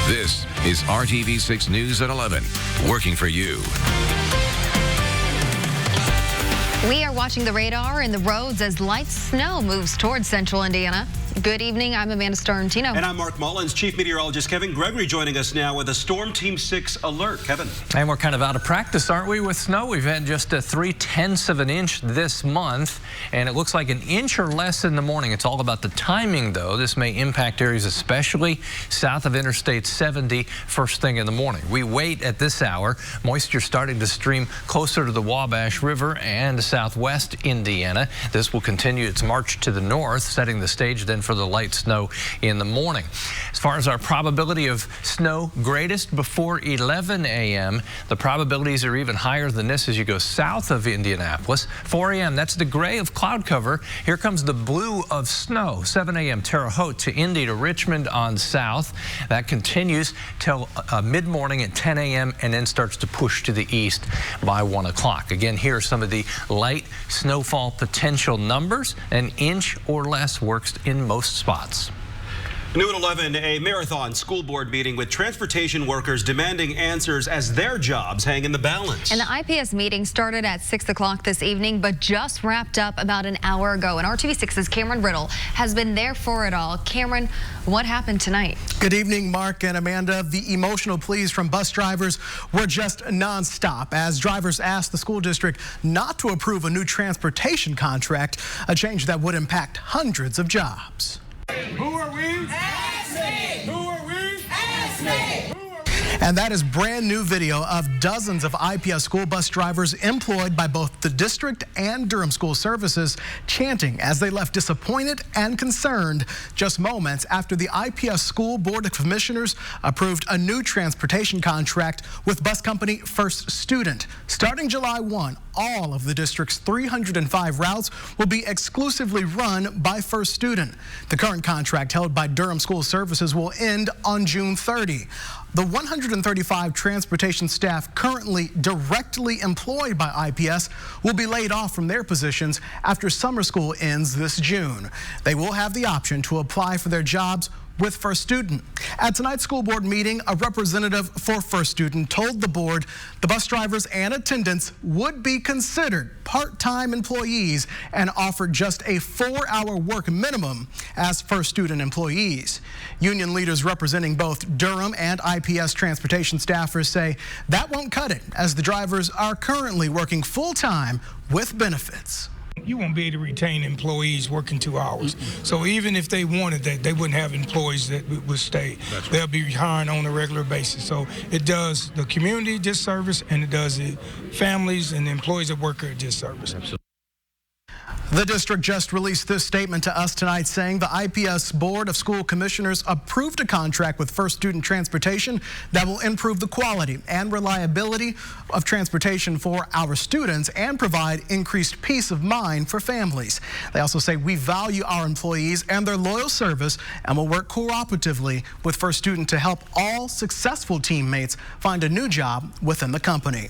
This is RTV6 News at 11, working for you. We are watching the radar and the roads as light snow moves towards central Indiana. Good evening. I'm Amanda Starantino. And I'm Mark Mullins. Chief Meteorologist Kevin Gregory joining us now with a Storm Team 6 alert. Kevin. And we're kind of out of practice, aren't we, with snow? We've had just 3/10 of an inch this month, and it looks like an inch or less in the morning. It's all about the timing, though. This may impact areas especially south of Interstate 70 first thing in the morning. We wait at this hour. Moisture starting to stream closer to the Wabash River and southwest Indiana. This will continue its march to the north, setting the stage then for the light snow in the morning. As far as our probability of snow, greatest before 11 a.m. The probabilities are even higher than this as you go south of Indianapolis. 4 a.m., that's the gray of cloud cover. Here comes the blue of snow. 7 a.m., Terre Haute to Indy to Richmond on south. That continues till mid-morning at 10 a.m. and then starts to push to the east by 1 o'clock. Again, here are some of the light snowfall potential numbers. An inch or less works in most spots. New at 11, a marathon school board meeting with transportation workers demanding answers as their jobs hang in the balance. And the IPS meeting started at 6 o'clock this evening, but just wrapped up about an hour ago. And RTV6's Cameron Riddle has been there for it all. Cameron, what happened tonight? Good evening, Mark and Amanda. The emotional pleas from bus drivers were just nonstop as drivers asked the school district not to approve a new transportation contract, a change that would impact hundreds of jobs. Who are we? Ask me! Who are we? Ask me! And that is brand new video of dozens of IPS school bus drivers employed by both the district and Durham School Services chanting as they left disappointed and concerned just moments after the IPS School Board of Commissioners approved a new transportation contract with bus company First Student. Starting July 1, all of the district's 305 routes will be exclusively run by First Student. The current contract held by Durham School Services will end on June 30. The 135 transportation staff currently directly employed by IPS will be laid off from their positions after summer school ends this June. They will have the option to apply for their jobs with First Student. At tonight's school board meeting, a representative for First Student told the board the bus drivers and attendants would be considered part-time employees and offered just a 4-hour work minimum as First Student employees. Union leaders representing both Durham and IPS transportation staffers say that won't cut it as the drivers are currently working full-time with benefits. You won't be able to retain employees working 2 hours. So even if they wanted that, they wouldn't have employees that would stay. Right. They'll be hiring on a regular basis. So it does the community disservice, and it does the families and the employees that work here a disservice. Absolutely. The district just released this statement to us tonight saying the IPS Board of School Commissioners approved a contract with First Student Transportation that will improve the quality and reliability of transportation for our students and provide increased peace of mind for families. They also say we value our employees and their loyal service and will work cooperatively with First Student to help all successful teammates find a new job within the company.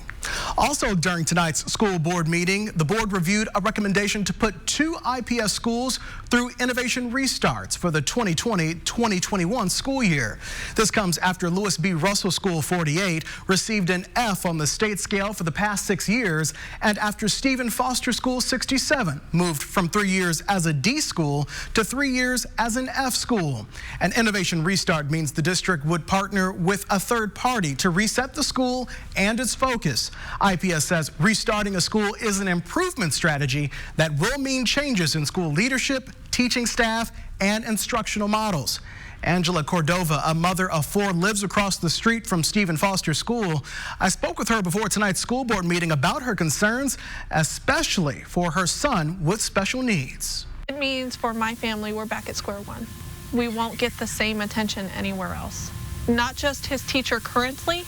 Also during tonight's school board meeting, the board reviewed a recommendation to put 2 IPS schools through innovation restarts for the 2020-2021 school year. This comes after Lewis B. Russell School 48 received an F on the state scale for the past 6 years, and after Stephen Foster School 67 moved from 3 years as a D school to 3 years as an F school. An innovation restart means the district would partner with a third party to reset the school and its focus. IPS says restarting a school is an improvement strategy that will mean changes in school leadership, teaching staff, and instructional models. Angela Cordova, a mother of 4, lives across the street from Stephen Foster School. I spoke with her before tonight's school board meeting about her concerns, especially for her son with special needs. It means for my family, we're back at square one. We won't get the same attention anywhere else. Not just his teacher currently,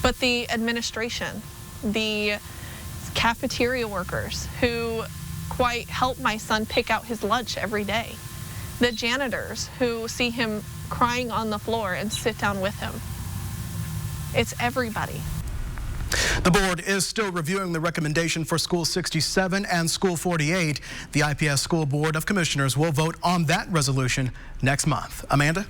but the administration, the cafeteria workers who quite help my son pick out his lunch every day. The janitors who see him crying on the floor and sit down with him. It's everybody. The board is still reviewing the recommendation for School 67 and School 48. The IPS School Board of Commissioners will vote on that resolution next month. Amanda?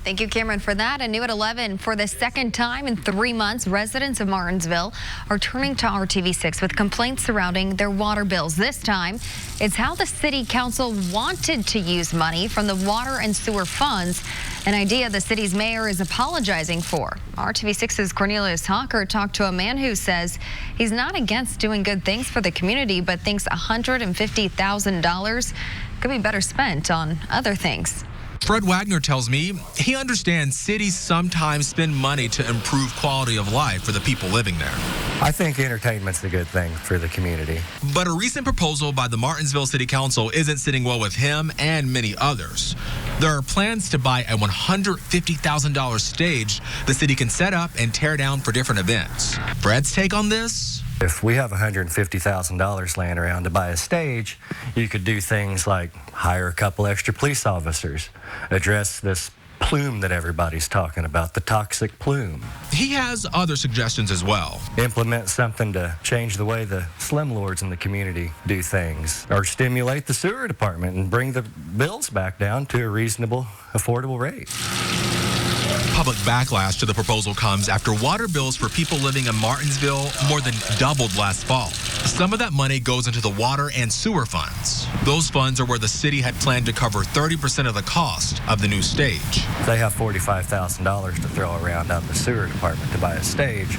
Thank you, Cameron, for that. And new at 11, for the second time in 3 months, residents of Martinsville are turning to RTV6 with complaints surrounding their water bills. This time, it's how the city council wanted to use money from the water and sewer funds, an idea the city's mayor is apologizing for. RTV6's Cornelius Hawker talked to a man who says he's not against doing good things for the community, but thinks $150,000 could be better spent on other things. Fred Wagner tells me he understands cities sometimes spend money to improve quality of life for the people living there. I think entertainment's a good thing for the community. But a recent proposal by the Martinsville City Council isn't sitting well with him and many others. There are plans to buy a $150,000 stage the city can set up and tear down for different events. Fred's take on this? If we have $150,000 laying around to buy a stage, you could do things like hire a couple extra police officers, address this plume that everybody's talking about, the toxic plume. He has other suggestions as well. Implement something to change the way the slumlords in the community do things, or stimulate the sewer department and bring the bills back down to a reasonable, affordable rate. Public backlash to the proposal comes after water bills for people living in Martinsville more than doubled last fall. Some of that money goes into the water and sewer funds. Those funds are where the city had planned to cover 30% of the cost of the new stage. They have $45,000 to throw around on the sewer department to buy a stage.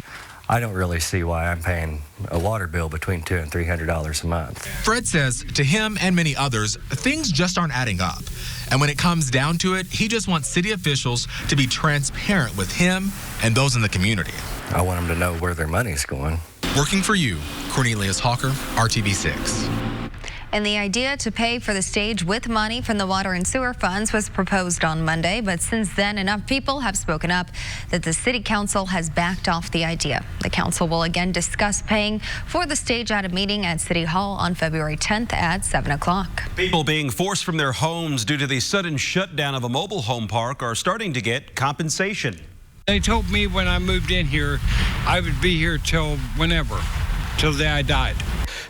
I don't really see why I'm paying a water bill between $200 and $300 a month. Fred says to him and many others, things just aren't adding up. And when it comes down to it, he just wants city officials to be transparent with him and those in the community. I want them to know where their money's going. Working for you, Cornelius Hawker, RTV6. And the idea to pay for the stage with money from the water and sewer funds was proposed on Monday. But since then, enough people have spoken up that the city council has backed off the idea. The council will again discuss paying for the stage at a meeting at City Hall on February 10th at 7 o'clock. People being forced from their homes due to the sudden shutdown of a mobile home park are starting to get compensation. They told me when I moved in here, I would be here till whenever, till the day I died.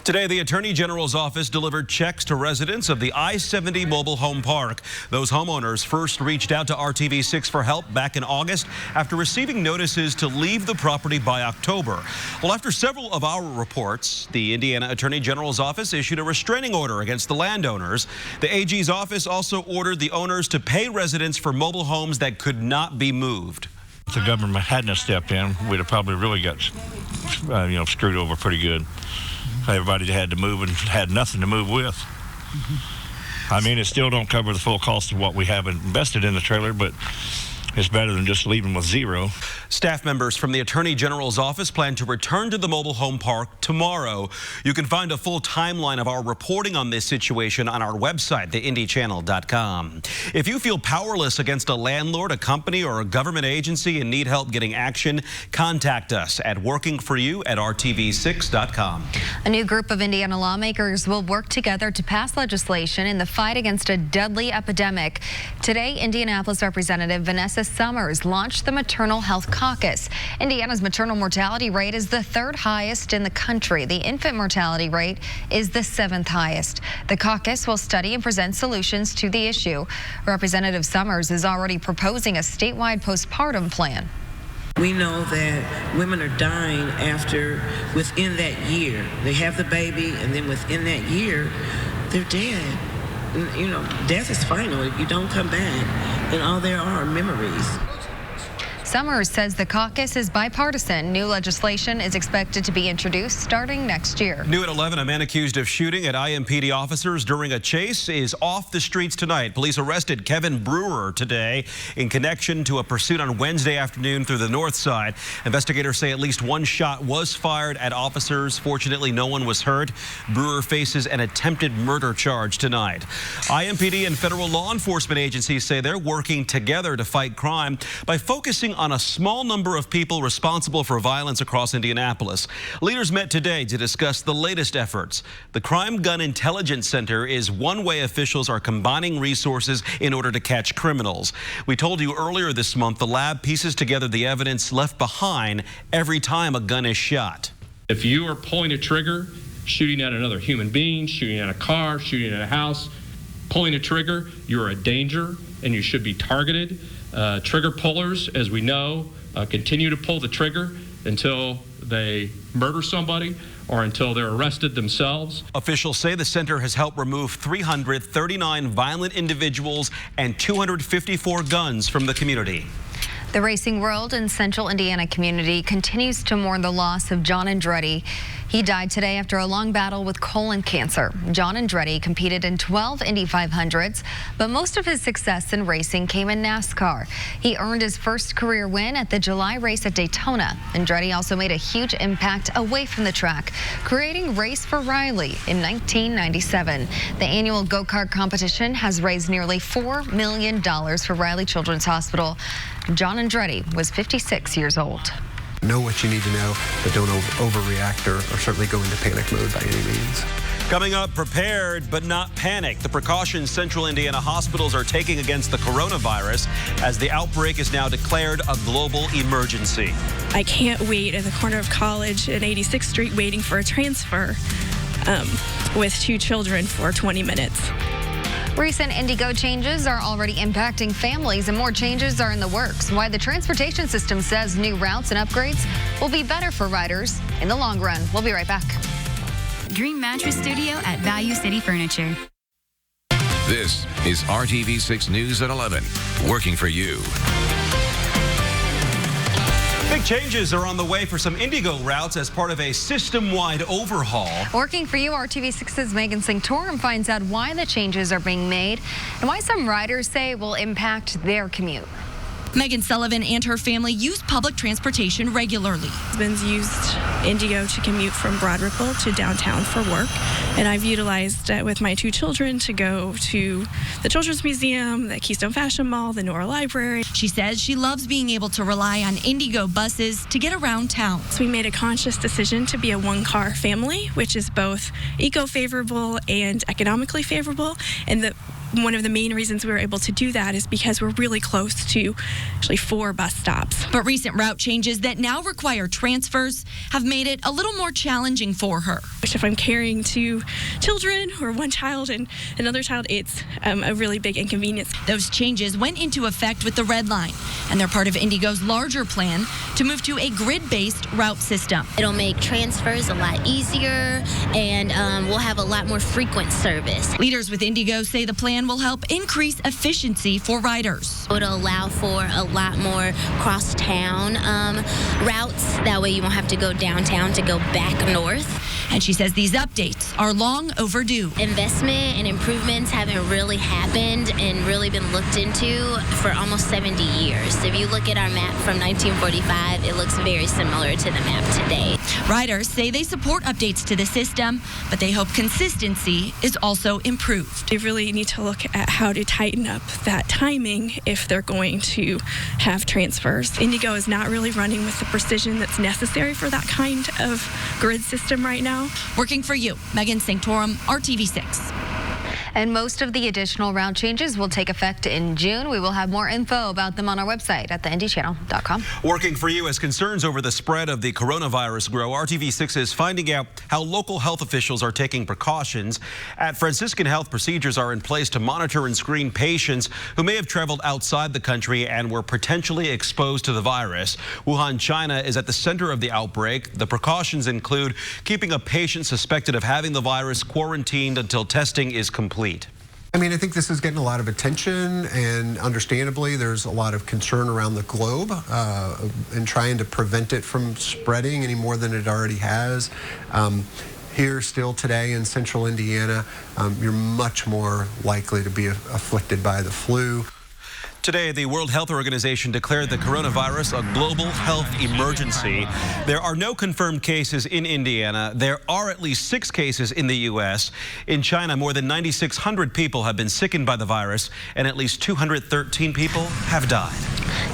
Today, the Attorney General's office delivered checks to residents of the I70 mobile home park. Those homeowners first reached out to RTV6 for help back in August after receiving notices to leave the property by October. Well, after several of our reports, the Indiana Attorney General's office issued a restraining order against the landowners. The AG's office also ordered the owners to pay residents for mobile homes that could not be moved. If the government hadn't stepped in, we'd have probably really got screwed over pretty good. Everybody had to move and had nothing to move with. I mean, it still don't cover the full cost of what we have invested in the trailer, but it's better than just leaving with zero. Staff members from the Attorney General's office plan to return to the mobile home park tomorrow. You can find a full timeline of our reporting on this situation on our website, theindychannel.com. If you feel powerless against a landlord, a company, or a government agency and need help getting action, contact us at workingforyou@rtv6.com. A new group of Indiana lawmakers will work together to pass legislation in the fight against a deadly epidemic. Today, Indianapolis Representative Vanessa Summers launched the Maternal Health Caucus. Indiana's maternal mortality rate is the 3rd highest in the country. The infant mortality rate is the 7th highest. The caucus will study and present solutions to the issue. Representative Summers is already proposing a statewide postpartum plan. We know that women are dying within that year. They have the baby, and then within that year, they're dead. You know, death is final if you don't come back, and all there are memories. Summers says the caucus is bipartisan. New legislation is expected to be introduced starting next year. New at 11, a man accused of shooting at IMPD officers during a chase is off the streets tonight. Police arrested Kevin Brewer today in connection to a pursuit on Wednesday afternoon through the north side. Investigators say at least one shot was fired at officers. Fortunately, no one was hurt. Brewer faces an attempted murder charge tonight. IMPD and federal law enforcement agencies say they're working together to fight crime by focusing on a small number of people responsible for violence across Indianapolis. Leaders met today to discuss the latest efforts. The Crime Gun Intelligence Center is one way officials are combining resources in order to catch criminals. We told you earlier this month the lab pieces together the evidence left behind every time a gun is shot. If you are pulling a trigger, shooting at another human being, shooting at a car, shooting at a house, pulling a trigger, you're a danger and you should be targeted. Trigger pullers, as we know, continue to pull the trigger until they murder somebody or until they're arrested themselves. Officials say the center has helped remove 339 violent individuals and 254 guns from the community. The racing world and central Indiana community continues to mourn the loss of John Andretti. He died today after a long battle with colon cancer. John Andretti competed in 12 Indy 500s, but most of his success in racing came in NASCAR. He earned his first career win at the July race at Daytona. Andretti also made a huge impact away from the track, creating Race for Riley in 1997. The annual go-kart competition has raised nearly $4 million for Riley Children's Hospital. John Andretti was 56 years old. Know what you need to know, but don't overreact or certainly go into panic mode by any means. Coming up, prepared but not panicked. The precautions Central Indiana hospitals are taking against the coronavirus as the outbreak is now declared a global emergency. I can't wait at the corner of College and 86th Street waiting for a transfer with 2 children for 20 minutes. Recent Indigo changes are already impacting families, and more changes are in the works. Why the transportation system says new routes and upgrades will be better for riders in the long run. We'll be right back. Dream Mattress Studio at Value City Furniture. This is RTV6 News at 11, working for you. Big changes are on the way for some Indigo routes as part of a system-wide overhaul. Working for you, RTV6's Megan Sanctorum finds out why the changes are being made and why some riders say it will impact their commute. Megan Sullivan and her family use public transportation regularly. Husband's used Indigo to commute from Broad Ripple to downtown for work, and I've utilized it with my 2 children to go to the Children's Museum, the Keystone Fashion Mall, the Nora Library. She says she loves being able to rely on Indigo buses to get around town. So we made a conscious decision to be a 1-car family, which is both eco-favorable and economically favorable, and one of the main reasons we were able to do that is because we're really close to actually 4 bus stops. But recent route changes that now require transfers have made it a little more challenging for her. If I'm carrying 2 children or 1 child and another child, it's a really big inconvenience. Those changes went into effect with the Red Line, and they're part of Indigo's larger plan to move to a grid-based route system. It'll make transfers a lot easier, and we'll have a lot more frequent service. Leaders with Indigo say the plan will help increase efficiency for riders. It'll allow for a lot more cross-town routes. That way you won't have to go downtown to go back north. And she says these updates are long overdue. Investment and improvements haven't really happened and really been looked into for almost 70 years. If you look at our map from 1945, it looks very similar to the map today. Riders say they support updates to the system, but they hope consistency is also improved. They really need to look at how to tighten up that timing if they're going to have transfers. Indigo is not really running with the precision that's necessary for that kind of grid system right now. Working for you, Megan Sanctorum, RTV6. And most of the additional route changes will take effect in June. We will have more info about them on our website at theindychannel.com. Working for you as concerns over the spread of the coronavirus grow, RTV6 is finding out how local health officials are taking precautions. At Franciscan Health, procedures are in place to monitor and screen patients who may have traveled outside the country and were potentially exposed to the virus. Wuhan, China is at the center of the outbreak. The precautions include keeping a patient suspected of having the virus quarantined until testing is complete. I mean, I think this is getting a lot of attention, and understandably, there's a lot of concern around the globe in trying to prevent it from spreading any more than it already has. Here still today in central Indiana, you're much more likely to be afflicted by the flu. Today, the World Health Organization declared the coronavirus a global health emergency. There are no confirmed cases in Indiana. There are at least 6 cases in the U.S. In China, more than 9,600 people have been sickened by the virus, and at least 213 people have died.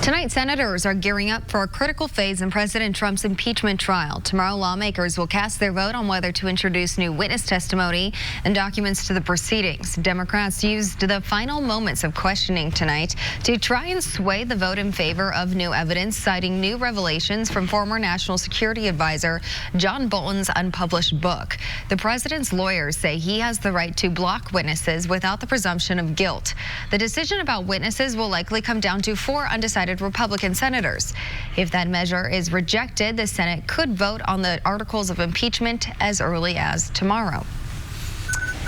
Tonight, senators are gearing up for a critical phase in President Trump's impeachment trial. Tomorrow, lawmakers will cast their vote on whether to introduce new witness testimony and documents to the proceedings. Democrats used the final moments of questioning tonight to try and sway the vote in favor of new evidence, citing new revelations from former National Security Advisor John Bolton's unpublished book. The president's lawyers say he has the right to block witnesses without the presumption of guilt. The decision about witnesses will likely come down to 4 undecided Republican senators. If that measure is rejected, the Senate could vote on the articles of impeachment as early as tomorrow.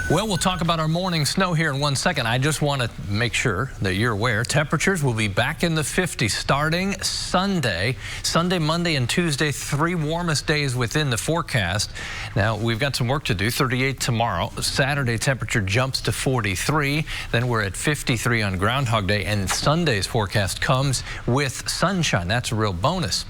Well, we'll talk about our morning snow here in 1 second. I just want to make sure that you're aware temperatures will be back in the 50s starting Sunday. Sunday, Monday, and Tuesday, 3 warmest days within the forecast. Now, we've got some work to do. 38 tomorrow. Saturday, temperature jumps to 43. Then we're at 53 on Groundhog Day. And Sunday's forecast comes with sunshine. That's a real bonus.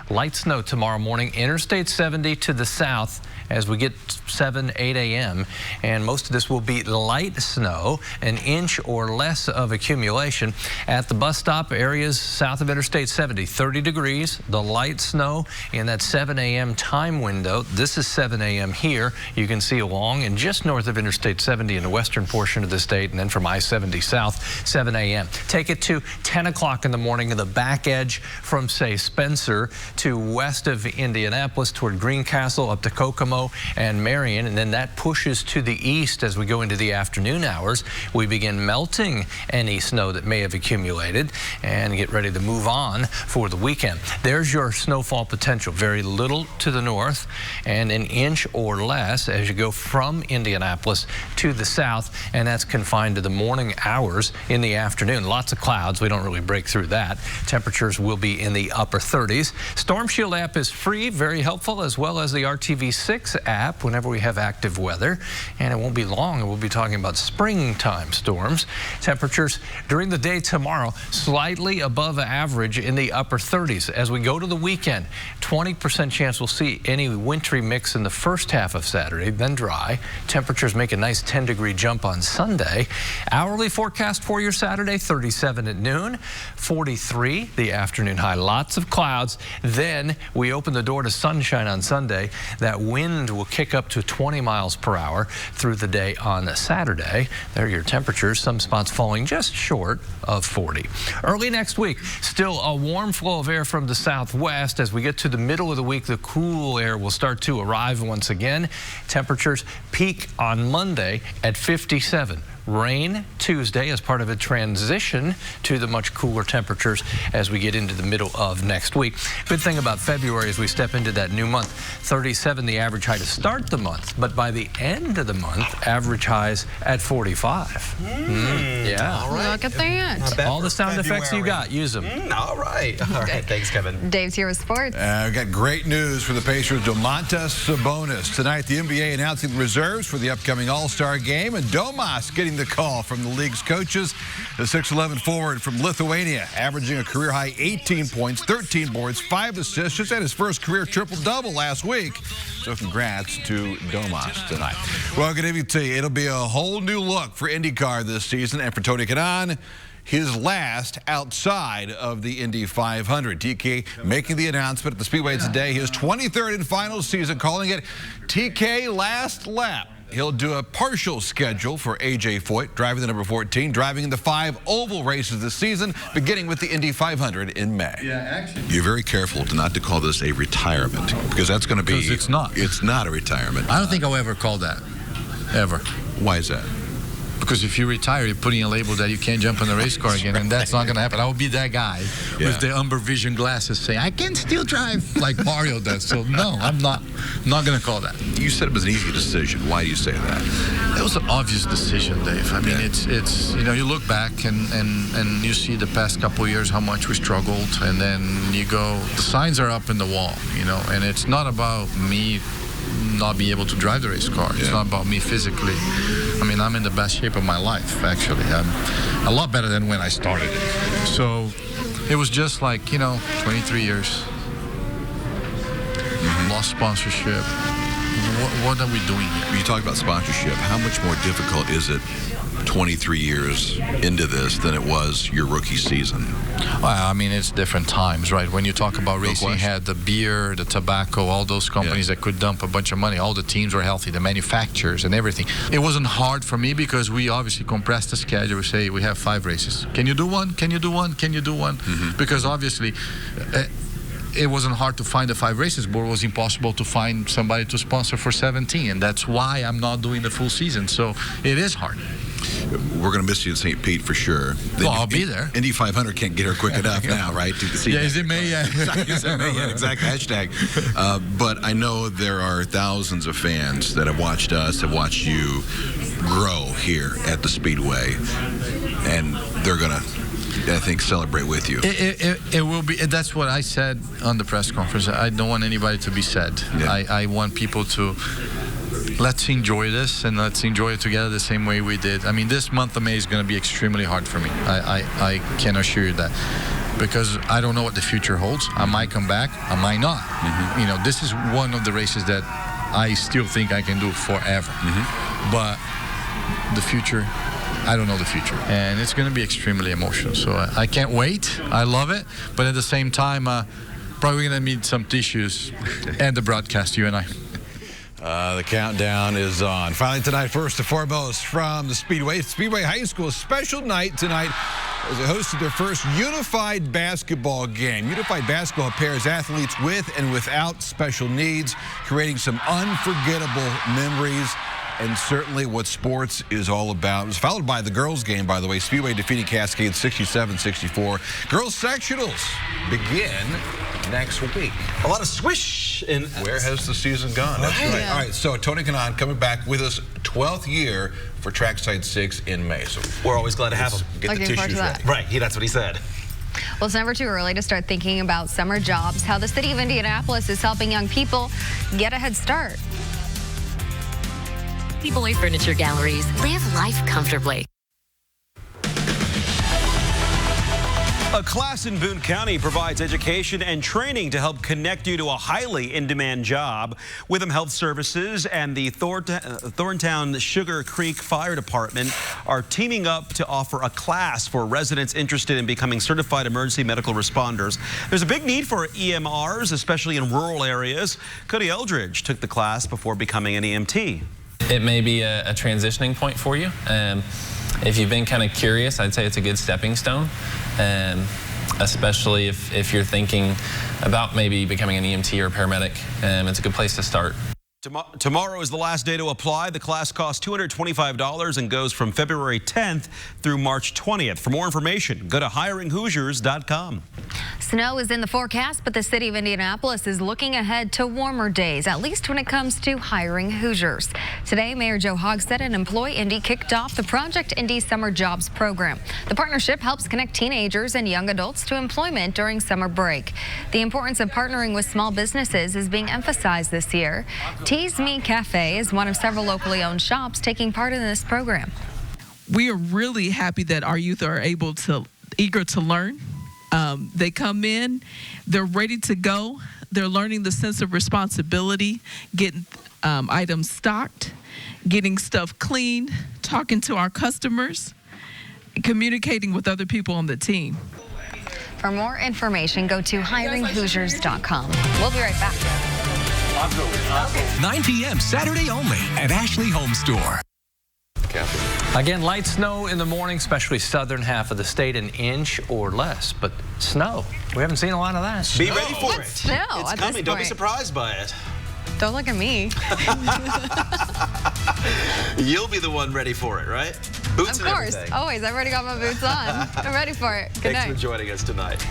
Light snow tomorrow morning. Interstate 70 to the south as we get 7, 8 a.m. And most of this will be light snow, an inch or less of accumulation. At the bus stop areas south of Interstate 70, 30 degrees, the light snow in that 7 a.m. time window. This is 7 a.m. here. You can see along and just north of Interstate 70 in the western portion of the state, and then from I70 south, 7 a.m. Take it to 10 o'clock in the morning in the back edge from, say, Spencer to west of Indianapolis toward Greencastle up to Kokomo and Marion, and then that pushes to the east as we go into the afternoon hours. We begin melting any snow that may have accumulated and get ready to move on for the weekend. There's your snowfall potential. Very little to the north and an inch or less as you go from Indianapolis to the south, and that's confined to the morning hours. In the afternoon, lots of clouds. We don't really break through that. Temperatures will be in the upper 30s. Storm Shield app is free, very helpful, as well as the RTV6 app whenever we have active weather, and it won't be long. We'll be talking about springtime storms. Temperatures during the day tomorrow slightly above average in the upper 30s. As we go to the weekend, 20% chance we'll see any wintry mix in the first half of Saturday, then dry. Temperatures make a nice 10-degree jump on Sunday. Hourly forecast for your Saturday, 37 at noon, 43 the afternoon high. Lots of clouds. Then we open the door to sunshine on Sunday. That wind will kick up to 20 miles per hour through the day on Saturday. There are your temperatures, some spots falling just short of 40. Early next week, still a warm flow of air from the southwest. As we get to the middle of the week, the cool air will start to arrive once again. Temperatures peak on Monday at 57. Rain Tuesday as part of a transition to the much cooler temperatures as we get into the middle of next week. Good thing about February as we step into that new month, 37 the average high to start the month, but by the end of the month, average highs at 45. Yeah. All right. Look at that. All the sound effects you got, use them. All right. All right. Thanks, Kevin. Dave's here with sports. We've got great news for the Pacers. Domantas, Sabonis. Tonight, the NBA announcing the reserves for the upcoming All-Star game, and Domas getting the call from the league's coaches. The 6'11 forward from Lithuania, averaging a career-high 18 points, 13 boards, 5 assists. Just had his first career triple-double last week. So congrats to Domas tonight. Well, good evening to you. It'll be a whole new look for IndyCar this season, and for Tony Kanaan, his last outside of the Indy 500. TK making the announcement at the Speedway today, his 23rd and final season, calling it TK Last Lap. He'll do a partial schedule for A.J. Foyt, driving the number 14, driving in the 5 oval races this season, beginning with the Indy 500 in May. You're very careful not to call this a retirement, because that's going to be... Because it's not. It's not a retirement. I don't think I'll ever call that, ever. Why is that? Because if you retire, you're putting a label that you can't jump in the race car again, and that's not going to happen. I will be that guy with the umber vision glasses saying, I can still drive like Mario does. So, no, I'm not going to call that. You said it was an easy decision. Why do you say that? It was an obvious decision, Dave. I mean, it's you know, you look back and you see the past couple of years how much we struggled, and then you go, the signs are up in the wall, you know, and it's not about me not be able to drive the race car. It's not about me physically. I mean, I'm in the best shape of my life, actually. I'm a lot better than when I started it. So it was just like, you know, 23 years. Lost sponsorship. What are we doing here? You talk about sponsorship. How much more difficult is it 23 years into this than it was your rookie season? Well, I mean, it's different times, right? When you talk about racing, you had the beer, the tobacco, all those companies that could dump a bunch of money. All the teams were healthy, the manufacturers and everything. It wasn't hard for me because we obviously compressed the schedule. We say we have 5 races. Can you do one? Can you do one? Can you do one? Because obviously it wasn't hard to find the 5 races, but it was impossible to find somebody to sponsor for 17, and that's why I'm not doing the full season. So it is hard. We're going to miss you in St. Pete for sure. Well, I'll be there. Indy 500 can't get her quick enough now, right? To see is it May yet? Is it May yet? Exact hashtag. But I know there are thousands of fans that have watched us, have watched you grow here at the Speedway, and they're going to, I think, celebrate with you. It will be. That's what I said on the press conference. I don't want anybody to be sad. I want people to let's enjoy this, and let's enjoy it together the same way we did. I mean, this month of May is going to be extremely hard for me. I can assure you that, because I don't know what the future holds. I might come back, I might not. You know, this is one of the races that I still think I can do forever. But the future, I don't know the future, and it's going to be extremely emotional. So I can't wait. I love it, but at the same time, probably going to need some tissues and the broadcast, you and I. The countdown is on. Finally tonight, first and foremost from the Speedway. Speedway High School, a special night tonight as they hosted their first unified basketball game. Unified basketball pairs athletes with and without special needs, creating some unforgettable memories, and certainly what sports is all about. It was followed by the girls' game, by the way. Speedway defeating Cascade 67-64. Girls sectionals begin next week. A lot of swish. Where has the season gone? That's right. Yeah. All right, so Tony Kanaan coming back with us 12th year for Trackside 6 in May. So we're always glad to have him. Get the tissues ready. Right, that's what he said. Well, it's never too early to start thinking about summer jobs, how the city of Indianapolis is helping young people get a head start. Speedway Furniture Galleries. Live life comfortably. A class in Boone County provides education and training to help connect you to a highly in-demand job. Witham Health Services and the Thorntown Sugar Creek Fire Department are teaming up to offer a class for residents interested in becoming certified emergency medical responders. There's a big need for EMRs, especially in rural areas. Cody Eldridge took the class before becoming an EMT. It may be a transitioning point for you. If you've been kind of curious, I'd say it's a good stepping stone, especially if you're thinking about maybe becoming an EMT or a paramedic. It's a good place to start. Tomorrow is the last day to apply. The class costs $225 and goes from February 10th through March 20th. For more information, go to hiringhoosiers.com. Snow is in the forecast, but the city of Indianapolis is looking ahead to warmer days, at least when it comes to hiring Hoosiers. Today, Mayor Joe Hogsett and Employ Indy kicked off the Project Indy Summer Jobs Program. The partnership helps connect teenagers and young adults to employment during summer break. The importance of partnering with small businesses is being emphasized this year. Tease Me Cafe is one of several locally owned shops taking part in this program. We are really happy that our youth are eager to learn. They come in, they're ready to go. They're learning the sense of responsibility, getting items stocked, getting stuff clean, talking to our customers, communicating with other people on the team. For more information, go to hiringhoosiers.com. We'll be right back. 9 p.m. Saturday only at Ashley Home Store. Again, light snow in the morning, especially southern half of the state, an inch or less. But snow, we haven't seen a lot of that. Be ready for it. Snow it's at coming. this Don't be point. surprised by it. Don't look at me. You'll be the one ready for it, right? Boots Of and course. everything. Always. I've already got my boots on. I'm ready for it. Good Thanks night. for joining us tonight.